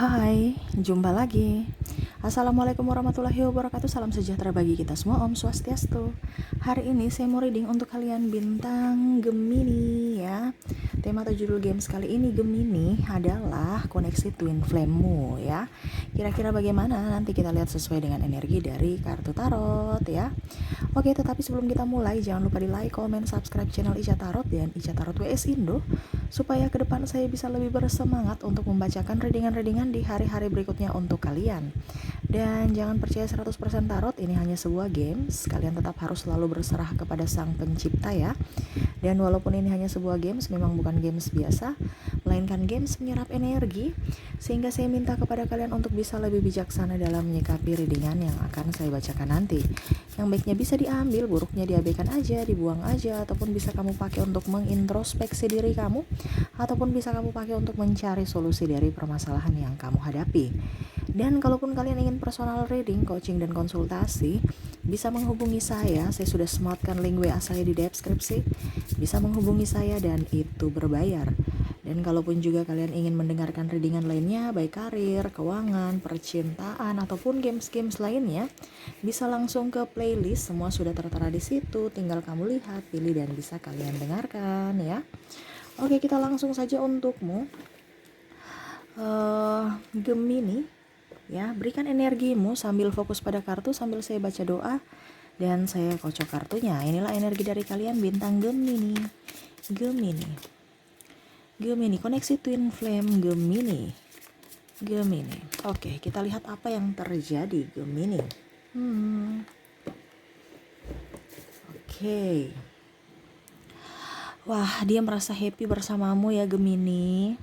Hai, jumpa lagi. Assalamualaikum warahmatullahi wabarakatuh. Salam sejahtera bagi kita semua. Om Swastiastu. Hari ini saya mau reading untuk kalian bintang Gemini ya. Tema atau judul games kali ini Gemini adalah koneksi twin flame-mu ya. Kira-kira bagaimana? Nanti kita lihat sesuai dengan energi dari kartu tarot ya. Oke, tetapi sebelum kita mulai, jangan lupa di like, comment, subscribe channel Ica Tarot dan Ica Tarot WS Indo, supaya ke depan saya bisa lebih bersemangat untuk membacakan readingan-readingan di hari-hari berikutnya untuk kalian. Dan jangan percaya 100% tarot, ini hanya sebuah games. Kalian tetap harus selalu berserah kepada sang pencipta ya. Dan walaupun ini hanya sebuah games, memang bukan games biasa, melainkan games menyerap energi, sehingga saya minta kepada kalian untuk bisa lebih bijaksana dalam menyikapi readingan yang akan saya bacakan nanti. Yang baiknya bisa diambil, buruknya diabaikan aja, dibuang aja, ataupun bisa kamu pakai untuk mengintrospeksi diri kamu, ataupun bisa kamu pakai untuk mencari solusi dari permasalahan yang kamu hadapi. Dan kalaupun kalian ingin personal reading, coaching, dan konsultasi, bisa menghubungi saya sudah sematkan link WA saya di deskripsi. Bisa menghubungi saya dan itu berbayar. Dan kalaupun juga kalian ingin mendengarkan readingan lainnya, baik karir, keuangan, percintaan, ataupun games-games lainnya, bisa langsung ke playlist, semua sudah tertera di situ, tinggal kamu lihat, pilih, dan bisa kalian dengarkan ya. Oke, kita langsung saja untukmu. Gemini ya, berikan energimu sambil fokus pada kartu sambil saya baca doa dan saya kocok kartunya. Inilah energi dari kalian bintang Gemini. Gemini, koneksi twin flame Gemini. Oke, kita lihat apa yang terjadi Gemini. Oke. Wah, dia merasa happy bersamamu ya Gemini.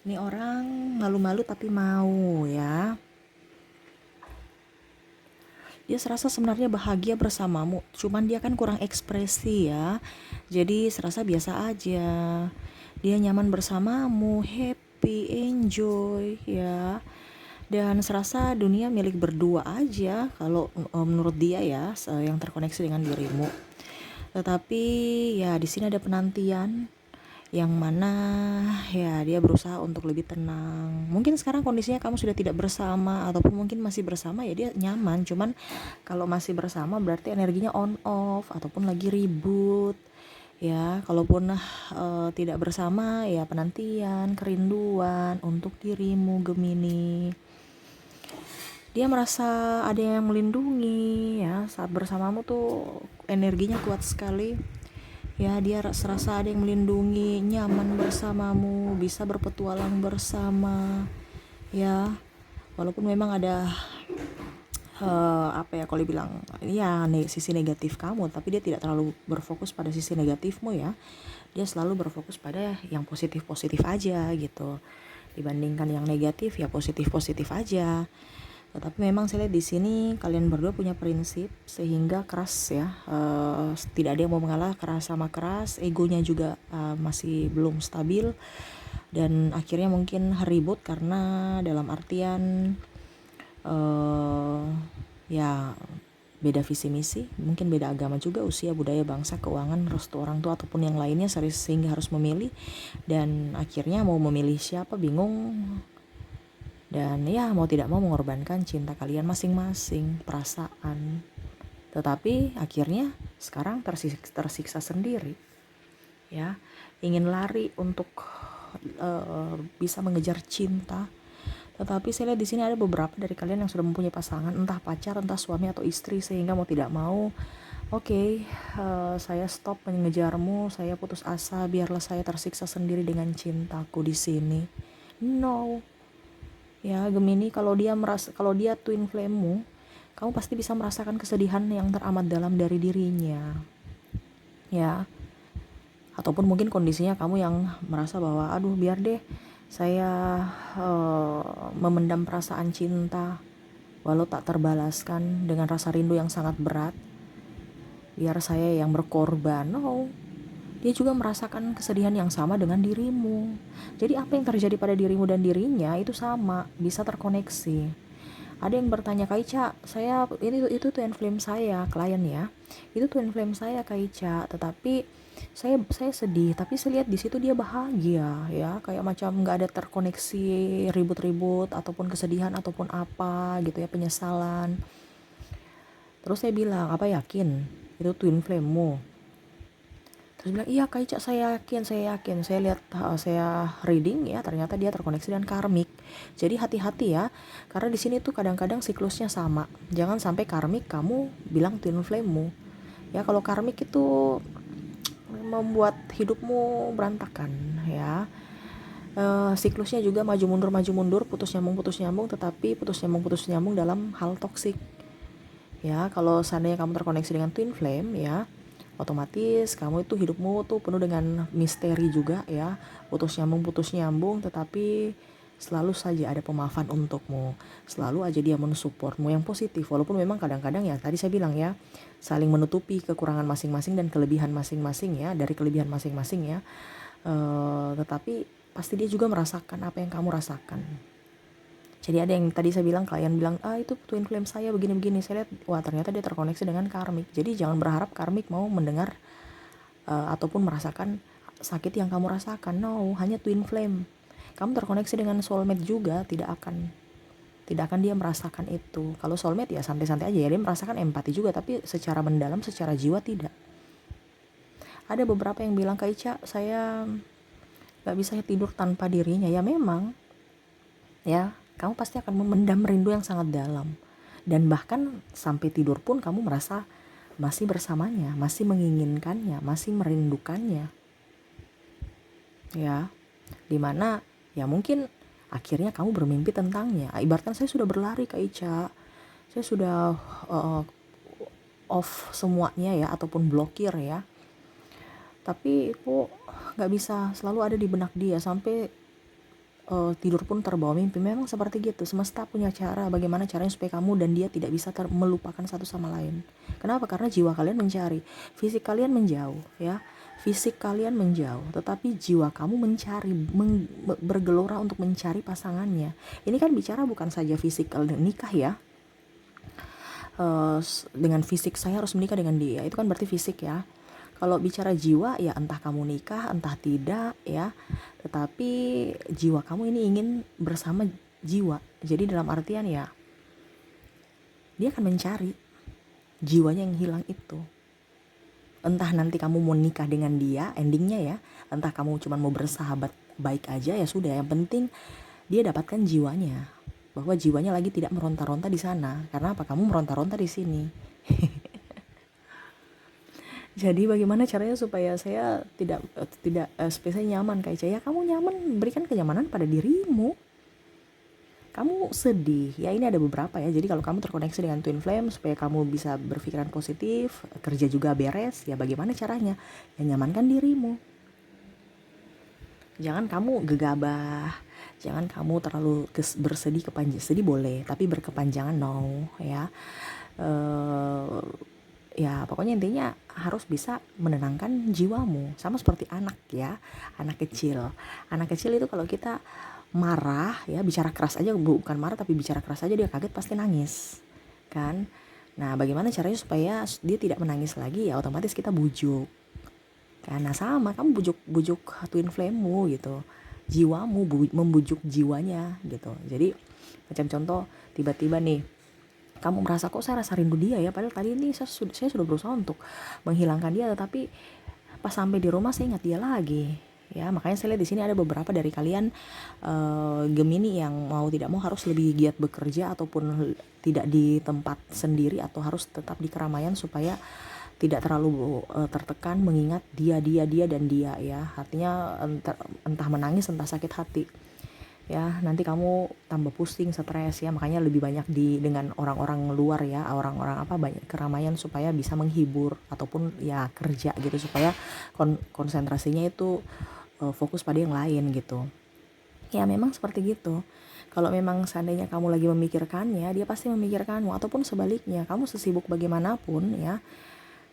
Ini orang malu-malu tapi mau ya. Dia serasa sebenarnya bahagia bersamamu, cuman dia kan kurang ekspresi ya. Jadi serasa biasa aja. Dia nyaman bersamamu, happy, enjoy ya. Dan serasa dunia milik berdua aja kalau menurut dia ya, yang terkoneksi dengan dirimu. Tetapi ya di sini ada penantian yang mana ya dia berusaha untuk lebih tenang. Mungkin sekarang kondisinya kamu sudah tidak bersama ataupun mungkin masih bersama ya dia nyaman, cuman kalau masih bersama berarti energinya on off ataupun lagi ribut ya. Kalaupun tidak bersama ya penantian, kerinduan untuk dirimu Gemini. Dia merasa ada yang melindungi ya, saat bersamamu tuh energinya kuat sekali. Ya, dia serasa ada yang melindungi, nyaman bersamamu, bisa berpetualang bersama. Ya, walaupun memang ada kalau dibilang ya sisi negatif kamu, tapi dia tidak terlalu berfokus pada sisi negatifmu ya. Dia selalu berfokus pada yang positif-positif aja gitu. Dibandingkan yang negatif ya positif-positif aja. Tetapi memang saya lihat di sini kalian berdua punya prinsip sehingga keras ya, tidak ada yang mau mengalah, keras sama keras, egonya juga masih belum stabil dan akhirnya mungkin ribut karena dalam artian ya beda visi misi, mungkin beda agama juga, usia, budaya, bangsa, keuangan, restu orang tua ataupun yang lainnya, sehingga harus memilih dan akhirnya mau memilih siapa bingung. Dan ya mau tidak mau mengorbankan cinta kalian masing-masing, perasaan. Tetapi akhirnya sekarang tersiksa sendiri. Ya, ingin lari untuk bisa mengejar cinta. Tetapi saya lihat di sini ada beberapa dari kalian yang sudah mempunyai pasangan, entah pacar, entah suami atau istri, sehingga mau tidak mau, saya stop mengejarmu, saya putus asa, biarlah saya tersiksa sendiri dengan cintaku di sini. No. Ya Gemini, kalau dia twin flame-mu, kamu pasti bisa merasakan kesedihan yang teramat dalam dari dirinya ya. Ataupun mungkin kondisinya kamu yang merasa bahwa aduh biar deh saya memendam perasaan cinta walau tak terbalaskan dengan rasa rindu yang sangat berat, biar saya yang berkorban. No, dia juga merasakan kesedihan yang sama dengan dirimu. Jadi apa yang terjadi pada dirimu dan dirinya itu sama, bisa terkoneksi. Ada yang bertanya, Kak Ica, saya itu twin flame saya, klien ya. Itu twin flame saya Kak Ica, tetapi saya sedih, tapi saya lihat di situ dia bahagia ya, kayak macam nggak ada terkoneksi ribut-ribut ataupun kesedihan ataupun apa gitu ya, penyesalan. Terus saya bilang, apa yakin itu twin flame-mu? Terus bilang, iya Kak Ica, saya yakin, saya lihat, saya reading ya, ternyata dia terkoneksi dengan karmik. Jadi hati-hati ya, karena di sini tuh kadang-kadang siklusnya sama. Jangan sampai karmik kamu bilang twin flame-mu. Ya kalau karmik itu membuat hidupmu berantakan ya. Siklusnya juga maju mundur, putus nyambung, tetapi putus nyambung dalam hal toksik. Ya, kalau seandainya kamu terkoneksi dengan twin flame ya, otomatis kamu itu hidupmu tuh penuh dengan misteri juga ya, putus nyambung, tetapi selalu saja ada pemaafan untukmu, selalu aja dia mensupportmu yang positif, walaupun memang kadang-kadang ya tadi saya bilang ya, saling menutupi kekurangan masing-masing dan kelebihan masing-masing ya, dari kelebihan masing-masing ya, tetapi pasti dia juga merasakan apa yang kamu rasakan. Jadi ada yang tadi saya bilang, klien bilang, itu twin flame saya begini-begini. Saya lihat, wah ternyata dia terkoneksi dengan karmik. Jadi jangan berharap karmik mau mendengar ataupun merasakan sakit yang kamu rasakan. No, hanya twin flame. Kamu terkoneksi dengan soulmate juga, tidak akan dia merasakan itu. Kalau soulmate ya santai-santai aja ya, dia merasakan empati juga, tapi secara mendalam, secara jiwa tidak. Ada beberapa yang bilang, Kak Ica, saya gak bisa tidur tanpa dirinya. Ya memang, ya kamu pasti akan memendam rindu yang sangat dalam, dan bahkan sampai tidur pun kamu merasa masih bersamanya, masih menginginkannya, masih merindukannya ya, dimana ya mungkin akhirnya kamu bermimpi tentangnya. Ibaratkan saya sudah berlari Kak Ica, saya sudah off semuanya ya, ataupun blokir ya, tapi kok gak bisa selalu ada di benak dia sampai tidur pun terbawa mimpi. Memang seperti gitu, semesta punya cara bagaimana caranya supaya kamu dan dia tidak bisa melupakan satu sama lain. Kenapa? Karena jiwa kalian mencari, fisik kalian menjauh ya, fisik kalian menjauh, tetapi jiwa kamu mencari, bergelora untuk mencari pasangannya. Ini kan bicara bukan saja fisik nikah ya, dengan fisik saya harus menikah dengan dia, itu kan berarti fisik ya. Kalau bicara jiwa ya, entah kamu nikah entah tidak ya, tetapi jiwa kamu ini ingin bersama jiwa. Jadi dalam artian ya, dia akan mencari jiwanya yang hilang itu. Entah nanti kamu mau nikah dengan dia endingnya ya, entah kamu cuma mau bersahabat baik aja ya sudah, yang penting dia dapatkan jiwanya, bahwa jiwanya lagi tidak meronta-ronta di sana. Karena apa? Kamu meronta-ronta di sini. Jadi bagaimana caranya supaya saya tidak supaya saya nyaman Kak Ica? Ya kamu nyaman, berikan kenyamanan pada dirimu. Kamu sedih, ya ini ada beberapa ya. Jadi kalau kamu terkoneksi dengan twin flame supaya kamu bisa berpikiran positif, kerja juga beres, ya bagaimana caranya? Ya nyamankan dirimu. Jangan kamu gegabah, jangan kamu terlalu bersedih, sedih boleh, tapi berkepanjangan no ya. Ya pokoknya intinya harus bisa menenangkan jiwamu, sama seperti anak ya, anak kecil itu kalau kita marah ya, bicara keras aja, bukan marah tapi bicara keras aja dia kaget pasti nangis kan. Nah bagaimana caranya supaya dia tidak menangis lagi? Ya otomatis kita bujuk kan. Nah sama, kamu bujuk twin flame-mu gitu, jiwamu, membujuk jiwanya gitu. Jadi macam contoh, tiba-tiba nih kamu merasa kok saya rasa rindu dia ya, padahal tadi ini saya sudah berusaha untuk menghilangkan dia, tetapi pas sampai di rumah saya ingat dia lagi ya. Makanya saya lihat di sini ada beberapa dari kalian Gemini yang mau tidak mau harus lebih giat bekerja, ataupun tidak di tempat sendiri, atau harus tetap di keramaian supaya tidak terlalu tertekan mengingat dia dan dia ya. Artinya entah menangis entah sakit hati ya, nanti kamu tambah pusing, stres ya. Makanya lebih banyak dengan orang-orang luar ya, orang-orang banyak keramaian supaya bisa menghibur, ataupun ya kerja gitu, supaya konsentrasinya itu fokus pada yang lain gitu ya. Memang seperti gitu. Kalau memang seandainya kamu lagi memikirkannya, dia pasti memikirkanmu, ataupun sebaliknya, kamu sesibuk bagaimanapun ya,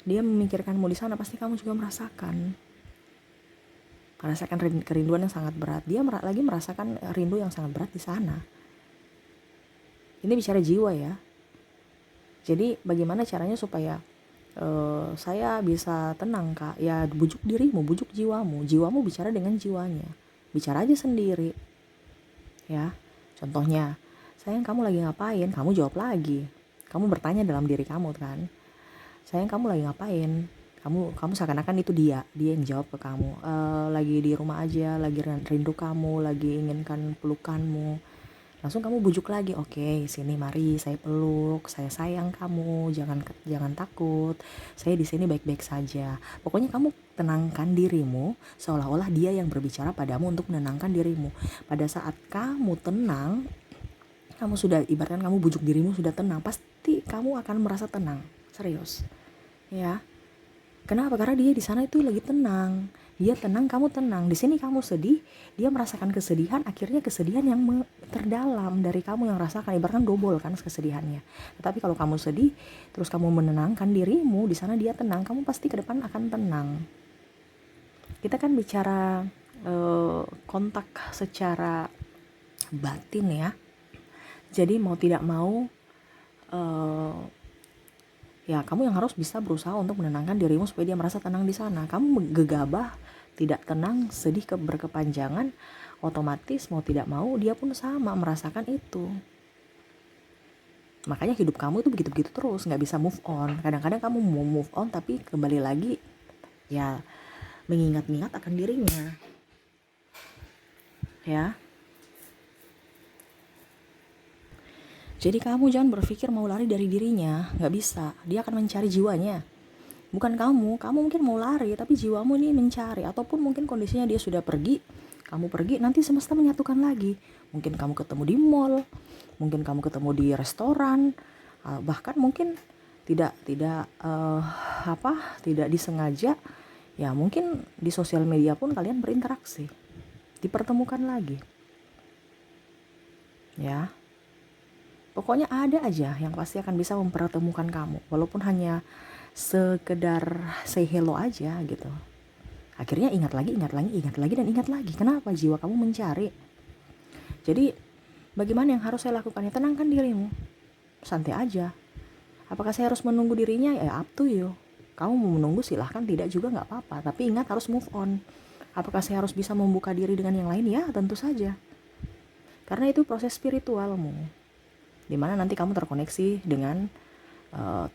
dia memikirkanmu di sana, pasti kamu juga merasakan kerinduan yang sangat berat. Dia lagi merasakan rindu yang sangat berat di sana. Ini bicara jiwa ya. Jadi bagaimana caranya supaya saya bisa tenang kak. Ya bujuk dirimu, bujuk jiwamu bicara dengan jiwanya, bicara aja sendiri ya. Contohnya, sayang kamu lagi ngapain, kamu jawab lagi, kamu bertanya dalam diri kamu kan, sayang kamu lagi ngapain, kamu seakan-akan itu dia yang jawab ke kamu. Lagi di rumah aja, lagi rindu kamu, lagi inginkan pelukanmu. Langsung kamu bujuk lagi, oke, sini mari saya peluk, saya sayang kamu, jangan takut, saya di sini baik-baik saja. Pokoknya kamu tenangkan dirimu, seolah-olah dia yang berbicara padamu untuk menenangkan dirimu. Pada saat kamu tenang, kamu sudah ibaratkan kamu bujuk dirimu sudah tenang, pasti kamu akan merasa tenang, serius, ya. Kenapa? Karena dia di sana itu lagi tenang. Dia tenang, kamu tenang. Di sini kamu sedih, dia merasakan kesedihan, akhirnya kesedihan yang terdalam dari kamu yang rasakan, ibaratkan double kan kesedihannya. Tetapi kalau kamu sedih, terus kamu menenangkan dirimu, di sana dia tenang, kamu pasti ke depan akan tenang. Kita kan bicara kontak secara batin ya. Jadi mau tidak mau ya kamu yang harus bisa berusaha untuk menenangkan dirimu supaya dia merasa tenang di sana. Kamu gegabah, tidak tenang, sedih berkepanjangan, otomatis mau tidak mau dia pun sama merasakan itu. Makanya hidup kamu itu begitu-begitu terus, nggak bisa move on. Kadang-kadang kamu mau move on tapi kembali lagi ya mengingat-ingat akan dirinya, ya. Jadi kamu jangan berpikir mau lari dari dirinya, nggak bisa. Dia akan mencari jiwanya. Bukan kamu mungkin mau lari, tapi jiwamu ini mencari. Ataupun mungkin kondisinya dia sudah pergi, kamu pergi, nanti semesta menyatukan lagi. Mungkin kamu ketemu di mall, mungkin kamu ketemu di restoran, bahkan mungkin tidak disengaja. Ya mungkin di sosial media pun kalian berinteraksi, dipertemukan lagi. Ya. Pokoknya ada aja yang pasti akan bisa mempertemukan kamu, walaupun hanya sekedar say hello aja gitu. Akhirnya ingat lagi dan ingat lagi. Kenapa? Jiwa kamu mencari. Jadi bagaimana yang harus saya lakukan? Ya tenangkan dirimu, santai aja. Apakah saya harus menunggu dirinya? Ya up to you. Kamu mau menunggu silahkan, tidak juga nggak apa-apa. Tapi ingat harus move on. Apakah saya harus bisa membuka diri dengan yang lain? Ya tentu saja. Karena itu proses spiritualmu, dimana nanti kamu terkoneksi dengan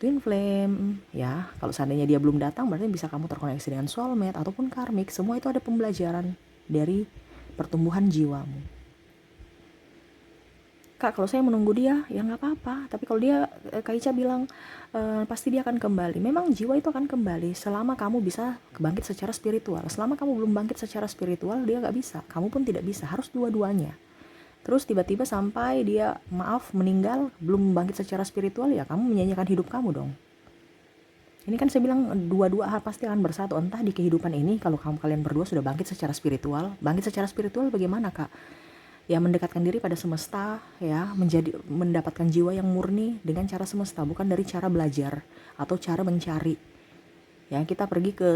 twin flame ya. Kalau seandainya dia belum datang, berarti bisa kamu terkoneksi dengan soulmate ataupun karmik. Semua itu ada pembelajaran dari pertumbuhan jiwamu. Kak, kalau saya menunggu dia ya nggak apa-apa, tapi kalau dia Kak Ica bilang pasti dia akan kembali. Memang jiwa itu akan kembali selama kamu bisa bangkit secara spiritual. Selama kamu belum bangkit secara spiritual, dia nggak bisa, kamu pun tidak bisa, harus dua-duanya. Terus tiba-tiba sampai dia meninggal, belum bangkit secara spiritual, ya kamu menyanyikan hidup kamu dong. Ini kan saya bilang dua-dua hal pasti akan bersatu. Entah di kehidupan ini kalau kalian berdua sudah bangkit secara spiritual. Bangkit secara spiritual bagaimana kak? Ya mendekatkan diri pada semesta, ya mendapatkan jiwa yang murni dengan cara semesta, bukan dari cara belajar atau cara mencari. Ya kita pergi ke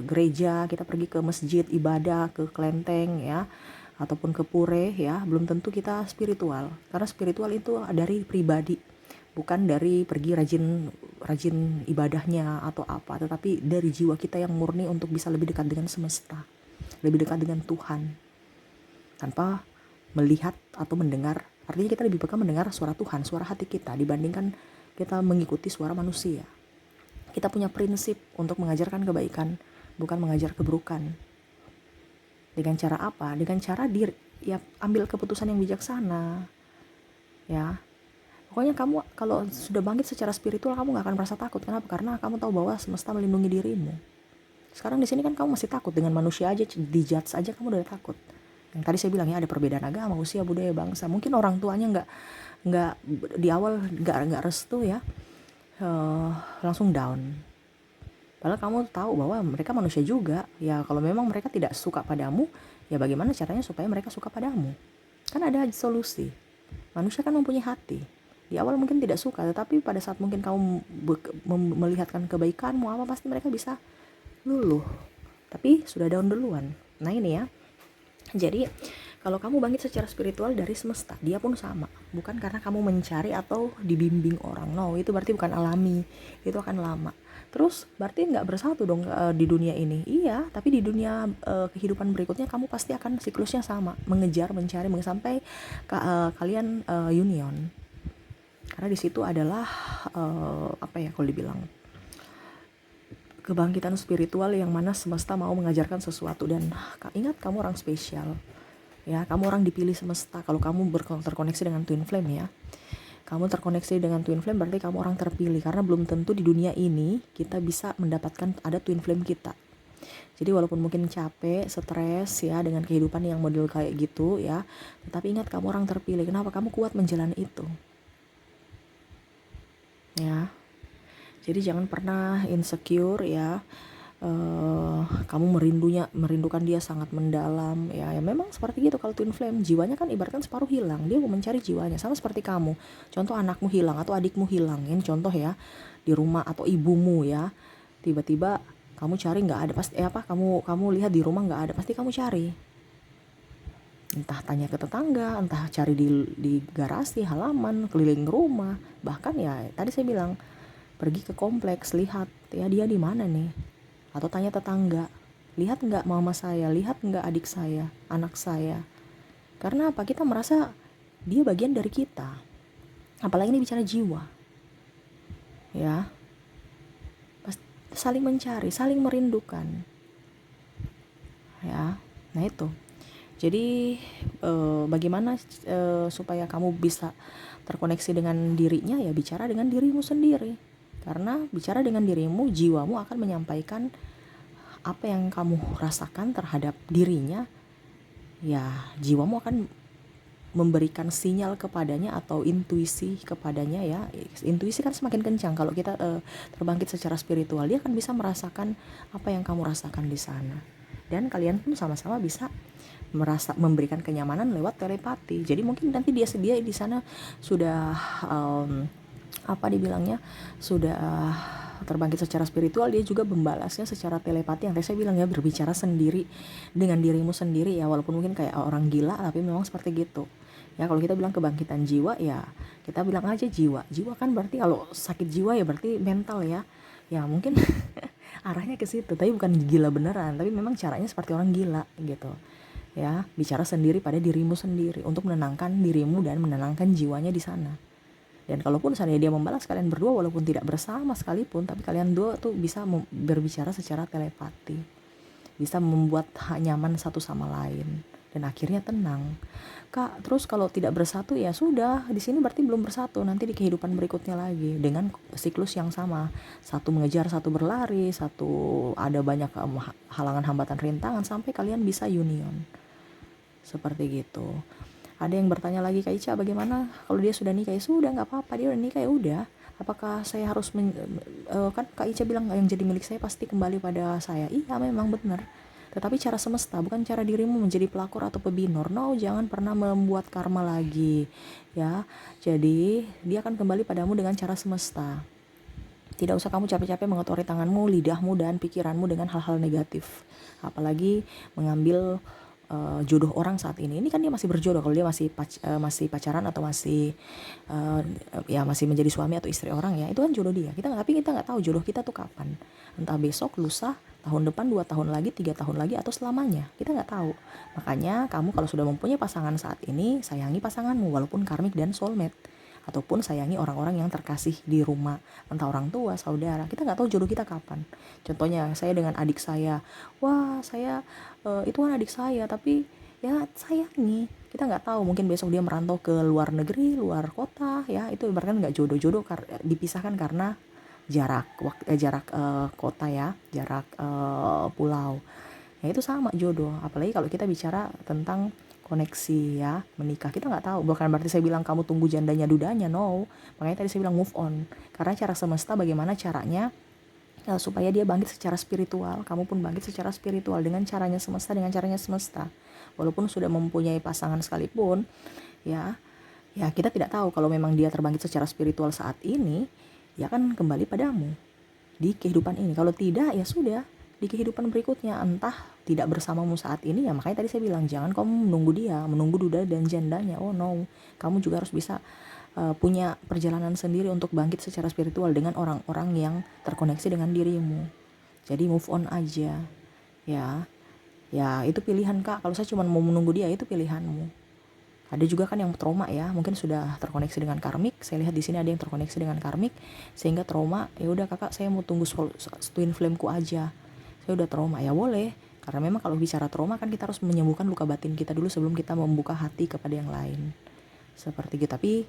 gereja, kita pergi ke masjid ibadah, ke kelenteng ya, ataupun ke pure ya, belum tentu kita spiritual. Karena spiritual itu dari pribadi, bukan dari pergi rajin ibadahnya atau apa, tetapi dari jiwa kita yang murni untuk bisa lebih dekat dengan semesta, lebih dekat dengan Tuhan, tanpa melihat atau mendengar. Artinya kita lebih peka mendengar suara Tuhan, suara hati kita, dibandingkan kita mengikuti suara manusia. Kita punya prinsip untuk mengajarkan kebaikan, bukan mengajar keburukan. Dengan cara apa? Dengan cara ambil keputusan yang bijaksana. Ya. Pokoknya kamu kalau sudah bangkit secara spiritual, kamu gak akan merasa takut. Kenapa? Karena kamu tahu bahwa semesta melindungi dirimu. Sekarang di sini kan kamu masih takut dengan manusia aja, dijudge aja kamu udah takut. Yang tadi saya bilang ya, ada perbedaan agama, usia, budaya, bangsa. Mungkin orang tuanya nggak di awal nggak restu ya, langsung down. Padahal kamu tahu bahwa mereka manusia juga. Ya kalau memang mereka tidak suka padamu, ya bagaimana caranya supaya mereka suka padamu? Kan ada solusi. Manusia kan mempunyai hati. Di awal mungkin tidak suka, tetapi pada saat mungkin kamu melihatkan kebaikanmu apa, pasti mereka bisa luluh. Tapi sudah down duluan. Nah ini ya. Jadi Kalau kamu bangkit secara spiritual dari semesta, dia pun sama. Bukan karena kamu mencari atau dibimbing orang. No, itu berarti bukan alami. Itu akan lama. Terus berarti nggak bersatu dong di dunia ini. Iya, tapi di dunia kehidupan berikutnya kamu pasti akan siklusnya sama. Mengejar, mencari, sampai kalian union. Karena di situ adalah apa ya kalau dibilang, kebangkitan spiritual yang mana semesta mau mengajarkan sesuatu. Dan ingat, kamu orang spesial ya, kamu orang dipilih semesta. Kalau kamu terkoneksi dengan twin flame ya, kamu terkoneksi dengan twin flame berarti kamu orang terpilih. Karena belum tentu di dunia ini kita bisa mendapatkan ada twin flame kita. Jadi walaupun mungkin capek, stres ya dengan kehidupan yang model kayak gitu ya, tetapi ingat kamu orang terpilih. Kenapa? Kamu kuat menjalani itu ya. Jadi jangan pernah insecure ya. Kamu merindukan dia sangat mendalam ya. Ya memang seperti gitu. Kalau twin flame, jiwanya kan ibaratkan separuh hilang, dia mau mencari jiwanya. Sama seperti kamu, contoh anakmu hilang atau adikmu hilang, ini contoh ya, di rumah, atau ibumu ya, tiba-tiba kamu cari nggak ada, pasti kamu lihat di rumah nggak ada, pasti kamu cari, entah tanya ke tetangga, entah cari di garasi, halaman, keliling rumah. Bahkan ya tadi saya bilang, pergi ke kompleks, lihat ya dia di mana nih. Atau tanya tetangga, lihat nggak mama saya, lihat nggak adik saya, anak saya. Karena apa? Kita merasa dia bagian dari kita. Apalagi ini bicara jiwa ya, saling mencari, saling merindukan ya. Nah itu, jadi bagaimana supaya kamu bisa terkoneksi dengan dirinya, ya bicara dengan dirimu sendiri. Karena bicara dengan dirimu, jiwamu akan menyampaikan apa yang kamu rasakan terhadap dirinya. Ya, jiwamu akan memberikan sinyal kepadanya atau intuisi kepadanya ya. Intuisi kan semakin kencang kalau kita terbangkit secara spiritual. Dia akan bisa merasakan apa yang kamu rasakan di sana. Dan kalian pun sama-sama bisa memberikan kenyamanan lewat telepati. Jadi mungkin nanti dia di sana sudah apa dibilangnya, sudah terbangkit secara spiritual, dia juga membalasnya secara telepati yang saya bilang ya, berbicara sendiri dengan dirimu sendiri ya. Walaupun mungkin kayak orang gila, tapi memang seperti gitu ya. Kalau kita bilang kebangkitan jiwa ya, kita bilang aja jiwa kan berarti kalau sakit jiwa ya berarti mental ya mungkin arahnya ke situ. Tapi bukan gila beneran, tapi memang caranya seperti orang gila gitu ya. Bicara sendiri pada dirimu sendiri untuk menenangkan dirimu dan menenangkan jiwanya di sana. Dan kalaupun seandainya dia membalas kalian berdua walaupun tidak bersama sekalipun, tapi kalian dua tuh bisa berbicara secara telepati, bisa membuat nyaman satu sama lain, dan akhirnya tenang. Kak, terus kalau tidak bersatu ya sudah, di sini berarti belum bersatu. Nanti di kehidupan berikutnya lagi dengan siklus yang sama, satu mengejar, satu berlari, satu ada banyak halangan, hambatan, rintangan, sampai kalian bisa union seperti gitu. Ada yang bertanya lagi, Kak Ica bagaimana kalau dia sudah nikah? Ya sudah, nggak apa-apa, dia udah nikah ya udah. Apakah saya harus kan Kak Ica bilang yang jadi milik saya pasti kembali pada saya. Iya memang benar, tetapi cara semesta, bukan cara dirimu menjadi pelakor atau pebinor. No, jangan pernah membuat karma lagi ya. Jadi dia akan kembali padamu dengan cara semesta. Tidak usah kamu capek-capek mengotori tanganmu, lidahmu, dan pikiranmu dengan hal-hal negatif. Apalagi mengambil jodoh orang saat ini. Ini kan dia masih berjodoh. Kalau dia masih pacaran atau masih ya masih menjadi suami atau istri orang ya, itu kan jodoh dia. Tapi kita nggak tahu jodoh kita tuh kapan. Entah besok, lusa, tahun depan, 2 tahun lagi, 3 tahun lagi, atau selamanya. Kita nggak tahu. Makanya kamu kalau sudah mempunyai pasangan saat ini, sayangi pasanganmu walaupun karmik dan soulmate. Ataupun sayangi orang-orang yang terkasih di rumah, entah orang tua, saudara. Kita nggak tahu jodoh kita kapan. Contohnya saya dengan adik saya, wah saya itu kan adik saya, tapi ya sayangi. Kita nggak tahu, mungkin besok dia merantau ke luar negeri, luar kota ya. Itu ibaratkan nggak jodoh dipisahkan karena jarak kota ya, jarak pulau. Ya itu sama jodoh. Apalagi kalau kita bicara tentang koneksi ya, menikah, kita nggak tahu. Bukan berarti saya bilang kamu tunggu jandanya dudanya, no. Makanya tadi saya bilang move on, karena cara semesta bagaimana caranya supaya dia bangkit secara spiritual, kamu pun bangkit secara spiritual dengan caranya semesta. Walaupun sudah mempunyai pasangan sekalipun ya kita tidak tahu kalau memang dia terbangkit secara spiritual saat ini, ya kan kembali padamu di kehidupan ini. Kalau tidak ya sudah, di kehidupan berikutnya, entah tidak bersamamu saat ini ya. Makanya tadi saya bilang jangan kamu menunggu dia, menunggu duda dan jandanya. Oh no, kamu juga harus bisa punya perjalanan sendiri untuk bangkit secara spiritual dengan orang-orang yang terkoneksi dengan dirimu. Jadi move on aja ya. Ya itu pilihan Kak, kalau saya cuma mau menunggu dia itu pilihanmu. Ada juga kan yang trauma ya, mungkin sudah terkoneksi dengan karmik. Saya lihat di sini ada yang terkoneksi dengan karmik sehingga trauma. Ya udah Kakak, saya mau tunggu twin flameku aja. Saya udah trauma, ya boleh. Karena memang kalau bicara trauma kan kita harus menyembuhkan luka batin kita dulu sebelum kita membuka hati kepada yang lain. Seperti gitu. Tapi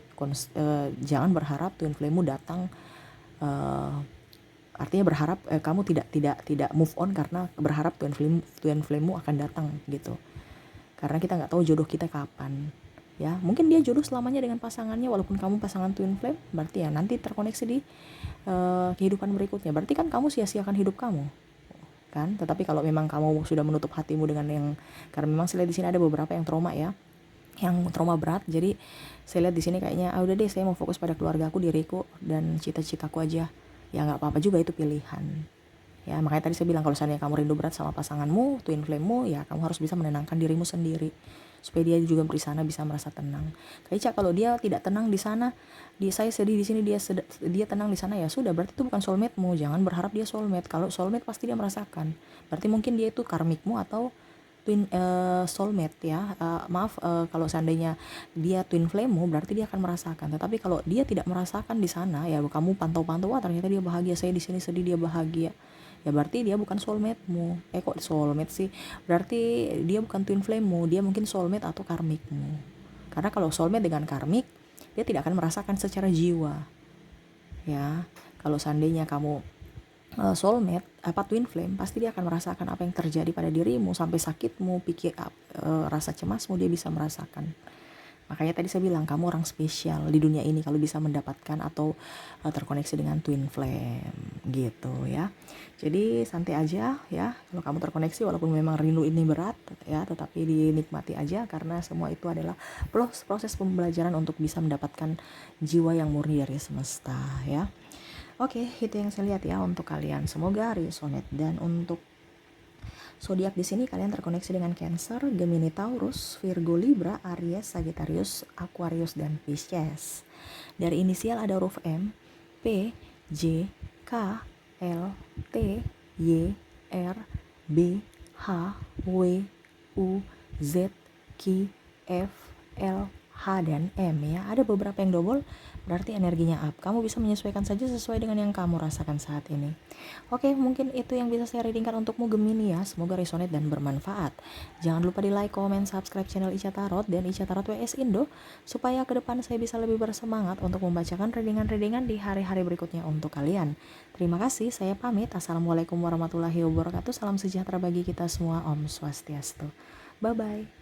jangan berharap twin flame-mu datang. Artinya berharap kamu tidak move on karena berharap twin flame-mu akan datang gitu. Karena kita nggak tahu jodoh kita kapan. Ya, mungkin dia jodoh selamanya dengan pasangannya walaupun kamu pasangan twin flame, berarti ya nanti terkoneksi di kehidupan berikutnya. Berarti kan kamu sia-siakan hidup kamu. Kan? Tetapi kalau memang kamu sudah menutup hatimu dengan yang, karena memang saya lihat di sini ada beberapa yang trauma ya. Yang trauma berat. Jadi saya lihat di sini kayaknya udah deh, saya mau fokus pada keluargaku, diriku dan cita-citaku aja. Ya nggak apa-apa juga, itu pilihan. Ya makanya tadi saya bilang kalau seandainya kamu rindu berat sama pasanganmu, twin flame-mu, ya kamu harus bisa menenangkan dirimu sendiri supaya dia juga di sana bisa merasa tenang. Kayak kalau dia tidak tenang di sana, saya sedih di sini, dia tenang di sana, ya sudah, berarti itu bukan soulmate-mu. Jangan berharap dia soulmate. Kalau soulmate pasti dia merasakan. Berarti mungkin dia itu karmikmu atau twin soulmate ya. Kalau seandainya dia twin flame-mu, berarti dia akan merasakan. Tetapi kalau dia tidak merasakan di sana, ya kamu pantau-pantau, ternyata dia bahagia, saya di sini sedih, dia bahagia. Ya berarti dia bukan soulmate-mu. Kok soulmate sih? Berarti dia bukan twin flame-mu, dia mungkin soulmate atau karmik-mu. Karena kalau soulmate dengan karmik, dia tidak akan merasakan secara jiwa. Ya, kalau seandainya kamu soulmate, twin flame, pasti dia akan merasakan apa yang terjadi pada dirimu, sampai sakitmu, rasa cemasmu dia bisa merasakan. Makanya tadi saya bilang kamu orang spesial di dunia ini kalau bisa mendapatkan atau terkoneksi dengan twin flame gitu ya. Jadi santai aja ya, kalau kamu terkoneksi walaupun memang rindu ini berat ya, tetapi dinikmati aja karena semua itu adalah proses pembelajaran untuk bisa mendapatkan jiwa yang murni dari semesta ya. Oke, itu yang saya lihat ya untuk kalian. Semoga resonate. Dan untuk zodiak di sini kalian terkoneksi dengan Cancer, Gemini, Taurus, Virgo, Libra, Aries, Sagittarius, Aquarius dan Pisces. Dari inisial ada huruf M, P, J, K, L, T, Y, R, B, H, W, U, Z, Q, F, L, H dan M ya. Ada beberapa yang double, berarti energinya up. Kamu bisa menyesuaikan saja sesuai dengan yang kamu rasakan saat ini. Oke, mungkin itu yang bisa saya readingkan untukmu Gemini ya. Semoga resonate dan bermanfaat. Jangan lupa di like, comment, subscribe channel Ica Tarot dan Ica Tarot WS Indo supaya ke depan saya bisa lebih bersemangat untuk membacakan readingan-readingan di hari-hari berikutnya untuk kalian. Terima kasih, saya pamit. Assalamualaikum warahmatullahi wabarakatuh. Salam sejahtera bagi kita semua. Om Swastiastu. Bye-bye.